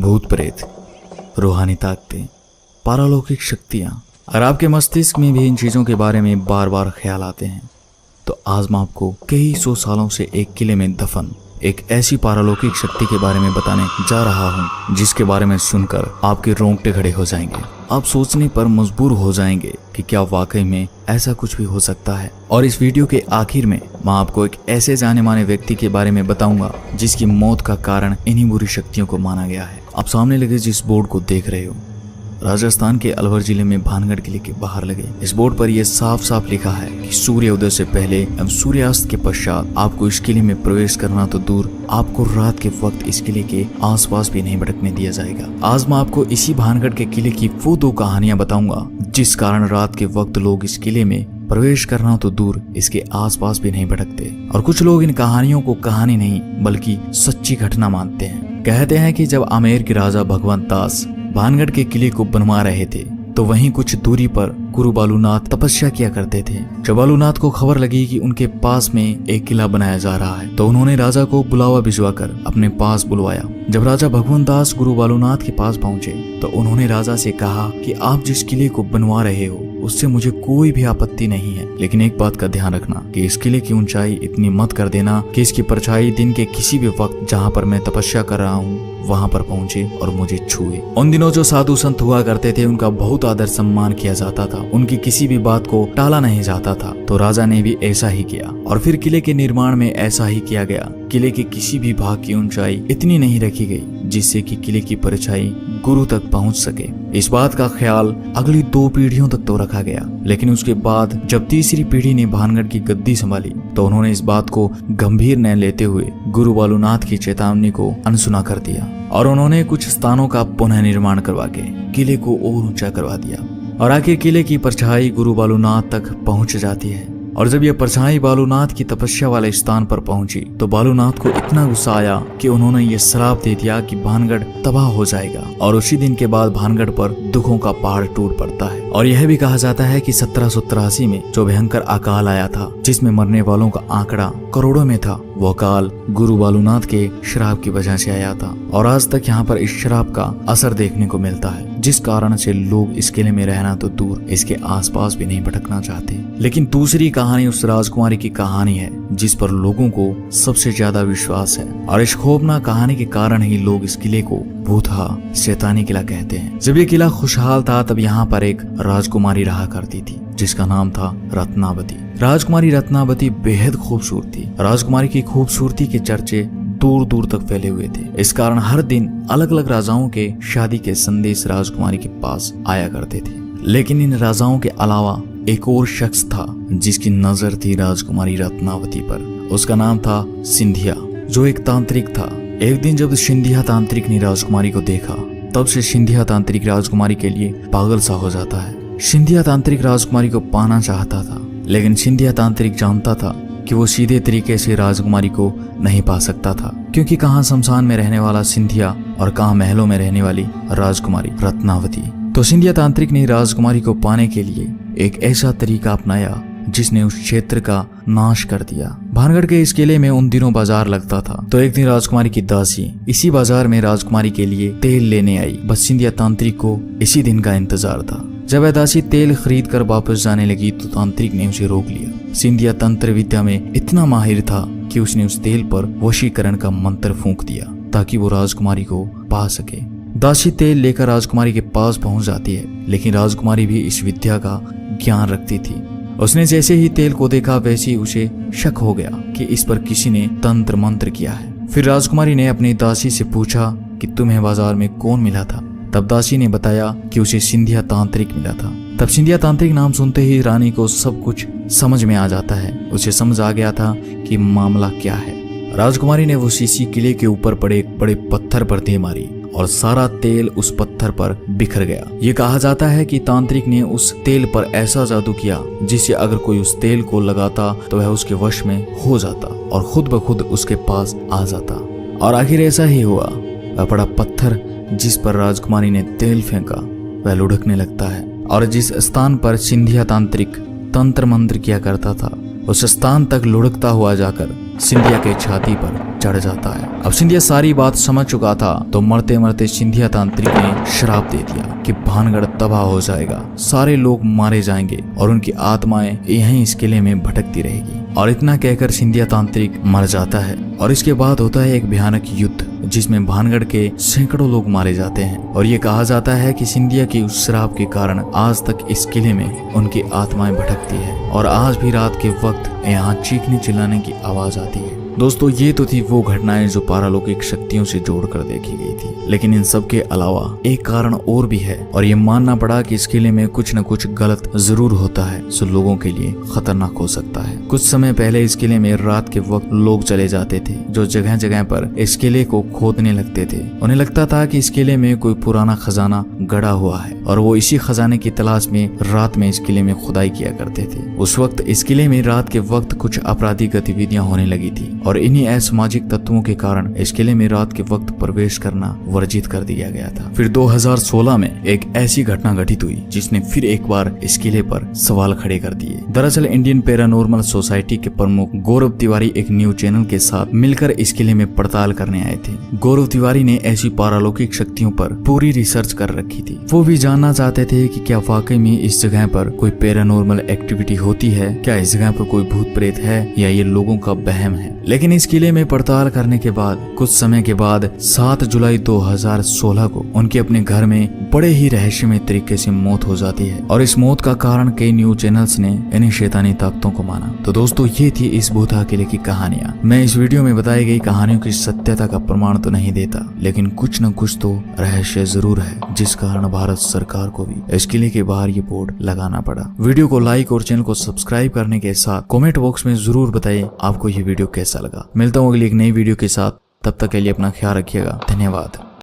भूत प्रेत, रूहानी ताकतें, पारलौकिक शक्तियाँ। अगर आपके मस्तिष्क में भी इन चीज़ों के बारे में बार बार ख्याल आते हैं तो आज मैं आपको कई सौ सालों से एक किले में दफन एक ऐसी पारलौकिक शक्ति के बारे में बताने जा रहा हूँ जिसके बारे में सुनकर आपके रोंगटे खड़े हो जाएंगे। आप सोचने पर मजबूर हो जाएंगे कि क्या वाकई में ऐसा कुछ भी हो सकता है। और इस वीडियो के आखिर में मैं आपको एक ऐसे जाने माने व्यक्ति के बारे में बताऊंगा जिसकी मौत का कारण इन्हीं बुरी शक्तियों को माना गया है। आप सामने लगे जिस बोर्ड को देख रहे हो, राजस्थान के अलवर जिले में भानगढ़ किले के बाहर लगे इस बोर्ड पर यह साफ साफ लिखा है कि सूर्योदय से पहले एवं सूर्यास्त के पश्चात आपको इस किले में प्रवेश करना तो दूर, आपको रात के वक्त इस किले के आसपास भी नहीं भटकने दिया जाएगा। आज मैं आपको इसी भानगढ़ के किले की वो दो कहानियां बताऊंगा जिस कारण रात के वक्त लोग इस किले में प्रवेश करना तो दूर इसके आसपास भी नहीं भटकते। और कुछ लोग इन कहानियों को कहानी नहीं बल्कि सच्ची घटना मानते हैं। कहते हैं कि जब आमेर के राजा भगवंत दास भानगढ़ के किले को बनवा रहे थे तो वहीं कुछ दूरी पर गुरु बालूनाथ तपस्या किया करते थे। जब बालूनाथ को खबर लगी कि उनके पास में एक किला बनाया जा रहा है तो उन्होंने राजा को बुलावा भिजवाकर अपने पास बुलवाया। जब राजा भगवंत दास गुरु बालूनाथ के पास पहुंचे तो उन्होंने राजा से कहा कि आप जिस किले को बनवा रहे हो उससे मुझे कोई भी आपत्ति नहीं है, लेकिन एक बात का ध्यान रखना कि इस किले की ऊंचाई इतनी मत कर देना कि इसकी परछाई दिन के किसी भी वक्त जहाँ पर मैं तपस्या कर रहा हूँ वहाँ पर पहुँचे और मुझे छुए। उन दिनों जो साधु संत हुआ करते थे उनका बहुत आदर सम्मान किया जाता था, उनकी किसी भी बात को टाला नहीं जाता था। तो राजा ने भी ऐसा ही किया और फिर किले के निर्माण में ऐसा ही किया गया। किले के किसी भी भाग की ऊंचाई इतनी नहीं रखी गई जिससे कि किले की परछाई गुरु तक पहुंच सके। इस बात का ख्याल अगली 2 पीढ़ियों तक तो रखा गया, लेकिन उसके बाद जब तीसरी पीढ़ी ने भानगढ़ की गद्दी संभाली तो उन्होंने इस बात को गंभीर न लेते हुए गुरु बालूनाथ की चेतावनी को अनसुना कर दिया और उन्होंने कुछ स्थानों का पुनः निर्माण करवा के किले को और ऊंचा करवा दिया। और आखिर किले की परछाई गुरु बालूनाथ तक पहुंच जाती है। और जब यह परछाई बालूनाथ की तपस्या वाले स्थान पर पहुंची तो बालूनाथ को इतना गुस्सा आया कि उन्होंने ये श्राप दे दिया कि भानगढ़ तबाह हो जाएगा। और उसी दिन के बाद भानगढ़ पर दुखों का पहाड़ टूट पड़ता है। और यह भी कहा जाता है कि 1783 में जो भयंकर अकाल आया था जिसमें मरने वालों का आंकड़ा करोड़ों में था, वो अकाल गुरु बालूनाथ के श्राप की वजह से आया था। और आज तक यहाँ पर इस श्राप का असर देखने को मिलता है, जिस कारण से लोग इस किले में रहना तो दूर इसके आसपास भी नहीं भटकना चाहते। लेकिन दूसरी कहानी उस राजकुमारी की कहानी है जिस पर लोगों को सबसे ज्यादा विश्वास है। और इस खौफनाक कहानी के कारण ही लोग इस किले को भूतहा शैतानी किला कहते हैं। जब ये किला खुशहाल था तब यहाँ पर एक राजकुमारी रहा करती थी जिसका नाम था रत्नावती। राजकुमारी रत्नावती बेहद खूबसूरत थी। राजकुमारी की खूबसूरती के चर्चे दूर दूर तक फैले हुए थे। इस कारण हर दिन अलग अलग राजाओं के शादी के संदेश राजकुमारी के पास आया करते थे। लेकिन इन राजाओं के अलावा एक और शख्स था जिसकी नजर थी राजकुमारी रत्नावती पर। उसका नाम था सिंधिया, जो एक तांत्रिक था। एक दिन जब सिंधिया तांत्रिक ने राजकुमारी को देखा तब से सिंधिया तांत्रिक राजकुमारी के लिए पागल सा हो जाता है। सिंधिया तांत्रिक राजकुमारी को पाना चाहता था, लेकिन सिंधिया तांत्रिक जानता था कि वो सीधे तरीके से राजकुमारी को नहीं पा सकता था, क्योंकि कहाँ शमशान में रहने वाला सिंधिया और कहाँ महलों में रहने वाली राजकुमारी रत्नावती। तो सिंधिया तांत्रिक ने राजकुमारी को पाने के लिए एक ऐसा तरीका अपनाया जिसने उस क्षेत्र का नाश कर दिया। भानगढ़ के इस किले में उन दिनों बाजार लगता था। तो एक दिन राजकुमारी की दासी इसी बाजार में राजकुमारी के लिए तेल लेने आई। बस सिंधिया तांत्रिक को इसी दिन का इंतजार था। जब वह दासी तेल खरीद कर वापस जाने लगी तो तांत्रिक ने उसे रोक लिया। सिंधिया तंत्र विद्या में इतना माहिर था कि उसने उस तेल पर वशीकरण का मंत्र फूंक दिया ताकि वो राजकुमारी को पा सके। दासी तेल लेकर राजकुमारी के पास पहुंच जाती है, लेकिन राजकुमारी भी इस विद्या का ज्ञान रखती थी। उसने जैसे ही तेल को देखा वैसे ही उसे शक हो गया कि इस पर किसी ने तंत्र मंत्र किया है। फिर राजकुमारी ने अपनी दासी से पूछा कि तुम्हें बाजार में कौन मिला था। तब दासी ने बताया कि उसे सिंधिया तांत्रिक मिला था। तब सिंधिया तांत्रिक नाम सुनते ही रानी को सब कुछ समझ में आ जाता है। उसे समझ आ गया था कि मामला क्या है। राजकुमारी ने वो शीशी किले के ऊपर पड़े एक बड़े पत्थर पर दे मारी और सारा तेल उस पत्थर पर बिखर गया। ये कहा जाता है कि तांत्रिक ने उस तेल पर ऐसा जादू किया जिससे अगर कोई उस तेल को लगाता तो वह उसके वश में हो जाता और खुद ब खुद उसके पास आ जाता। और आखिर ऐसा ही हुआ। वह बड़ा पत्थर जिस पर राजकुमारी ने तेल फेंका वह लुढ़कने लगता है और जिस स्थान पर सिंधिया तांत्रिक तंत्र मंत्र किया करता था उस स्थान तक लुढ़कता हुआ जाकर सिंधिया के छाती पर चढ़ जाता है। अब सिंधिया सारी बात समझ चुका था, तो मरते मरते सिंधिया तांत्रिक ने श्राप दे दिया कि भानगढ़ तबाह हो जाएगा, सारे लोग मारे जाएंगे और उनकी आत्माएं यहीं इस किले में भटकती रहेगी। और इतना कहकर सिंधिया तांत्रिक मर जाता है। और इसके बाद होता है एक भयानक युद्ध, जिसमें भानगढ़ के सैकड़ों लोग मारे जाते हैं। और ये कहा जाता है कि सिंधिया की उस श्राप के कारण आज तक इस किले में उनकी आत्माएं भटकती है और आज भी रात के वक्त यहाँ चीखने चिल्लाने की आवाज आती है। दोस्तों, ये तो थी वो घटनाएं जो पारालौकिक शक्तियों से जोड़कर देखी गई थी, लेकिन इन सब के अलावा एक कारण और भी है, और ये मानना पड़ा कि इस किले में कुछ न कुछ गलत जरूर होता है जो लोगों के लिए खतरनाक हो सकता है। कुछ समय पहले इस किले में रात के वक्त लोग चले जाते थे, जो जगह जगह पर इस किले को खोदने लगते थे। उन्हें लगता था कि इस किले में कोई पुराना खजाना गड़ा हुआ है और वो इसी खजाने की तलाश में रात में इस किले में खुदाई किया करते थे। उस वक्त इस किले में रात के वक्त कुछ आपराधिक गतिविधियां होने लगी थी और इन्हीं असामाजिक तत्वों के कारण इस किले में रात के वक्त प्रवेश करना वर्जित कर दिया गया था। फिर 2016 में एक ऐसी घटना घटित हुई जिसने फिर एक बार इस किले पर सवाल खड़े कर दिए। दरअसल इंडियन पैरानॉर्मल सोसाइटी के प्रमुख गौरव तिवारी एक न्यूज चैनल के साथ मिलकर इस किले में पड़ताल करने आए थे। गौरव तिवारी ने ऐसी पारालौकिक शक्तियों पर पूरी रिसर्च कर रखी थी। वो भी जानना चाहते थे कि क्या वाकई में इस जगह पर कोई पैरानॉर्मल एक्टिविटी होती है, क्या इस जगह पर कोई भूत प्रेत है या ये लोगों का वहम है। लेकिन इस किले में पड़ताल करने के बाद कुछ समय के बाद 7 जुलाई 2016 को उनके अपने घर में बड़े ही रहस्यमय तरीके से मौत हो जाती है और इस मौत का कारण कई न्यूज चैनल्स ने इन्हीं शैतानी ताकतों को माना। तो दोस्तों, ये थी इस भूतहा किले की कहानियां। मैं इस वीडियो में बताई गई कहानियों की सत्यता का प्रमाण तो नहीं देता, लेकिन कुछ न कुछ तो रहस्य जरूर है, जिस कारण भारत सरकार को भी इस किले के बाहर ये बोर्ड लगाना पड़ा। वीडियो को लाइक और चैनल को सब्सक्राइब करने के साथ कमेंट बॉक्स में जरूर बताइए आपको ये वीडियो कैसा लगा। मिलता हूँ अगली एक नई वीडियो के साथ, तब तक के लिए अपना ख्याल रखिएगा। धन्यवाद।